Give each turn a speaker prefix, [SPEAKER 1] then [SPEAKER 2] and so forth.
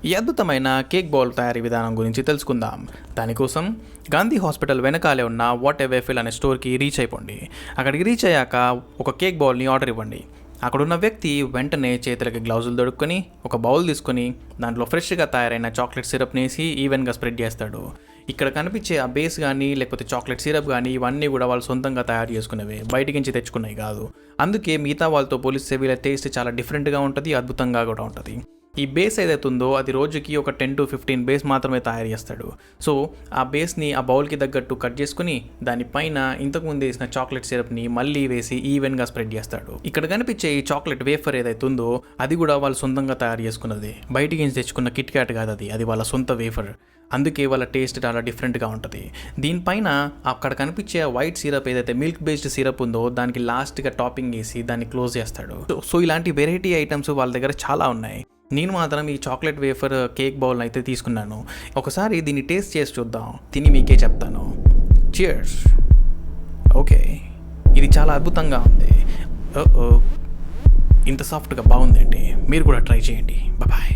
[SPEAKER 1] ఈ అద్భుతమైన cake bowl తయారీ విధానం గురించి తెలుసుకుందాం. దానికోసం గాంధీ హాస్పిటల్ వెనకాలే ఉన్న వాట్ ఏ వేఫిల్ అనే స్టోర్కి రీచ్ అయిపోండి. అక్కడికి రీచ్ అయ్యాక ఒక కేక్ బౌల్ని ఆర్డర్ ఇవ్వండి. అక్కడున్న వ్యక్తి వెంటనే చేతులకి గ్లౌజులు దొడుక్కొని ఒక బౌల్ తీసుకొని దాంట్లో ఫ్రెష్గా తయారైన చాక్లెట్ సిరప్ని వేసి ఈవెన్గా స్ప్రెడ్ చేస్తాడు. ఇక్కడ కనిపించే ఆ బేస్ కానీ లేకపోతే చాక్లెట్ సిరప్ కానీ ఇవన్నీ కూడా వాళ్ళు సొంతంగా తయారు చేసుకునేవి, బయటికి నుంచి తెచ్చుకునేవి కాదు. అందుకే మిగతా వాళ్ళతో పోలిస్తే వీళ్ళ టేస్ట్ చాలా డిఫరెంట్గా ఉంటుంది, అద్భుతంగా కూడా ఉంటుంది. ఈ బేస్ ఏదైతే ఉందో అది రోజుకి ఒక 10 to 15 బేస్ మాత్రమే తయారు చేస్తాడు. సో ఆ బేస్ని ఆ బౌల్కి తగ్గట్టు కట్ చేసుకుని దానిపైన ఇంతకుముందు వేసిన చాక్లెట్ సిరప్ని మళ్ళీ వేసి ఈవెన్గా స్ప్రెడ్ చేస్తాడు. ఇక్కడ కనిపించే ఈ చాక్లెట్ వేఫర్ ఏదైతే ఉందో అది కూడా వాళ్ళు సొంతంగా తయారు చేసుకున్నది, బయటికి నుంచి తెచ్చుకున్న కిట్ క్యాట్ కాదు, అది వాళ్ళ సొంత వేఫర్. అందుకే వాళ్ళ టేస్ట్ చాలా డిఫరెంట్గా ఉంటుంది. దీనిపైన అక్కడ కనిపించే వైట్ సిరప్ ఏదైతే మిల్క్ బేస్డ్ సిరప్ ఉందో దానికి లాస్ట్గా టాపింగ్ వేసి దాన్ని క్లోజ్ చేస్తాడు. సో ఇలాంటి వెరైటీ ఐటమ్స్ వాళ్ళ దగ్గర చాలా ఉన్నాయి. నేను మాత్రం ఈ చాక్లెట్ వేఫర్ కేక్ బౌల్ అయితే తీసుకున్నాను. ఒకసారి దీన్ని టేస్ట్ చేసి చూద్దాం, తిని మీకే చెప్తాను. చియర్స్. ఓకే, ఇది చాలా అద్భుతంగా ఉంది. ఇంత సాఫ్ట్గా బాగుందండి, మీరు కూడా ట్రై చేయండి. బాయ్.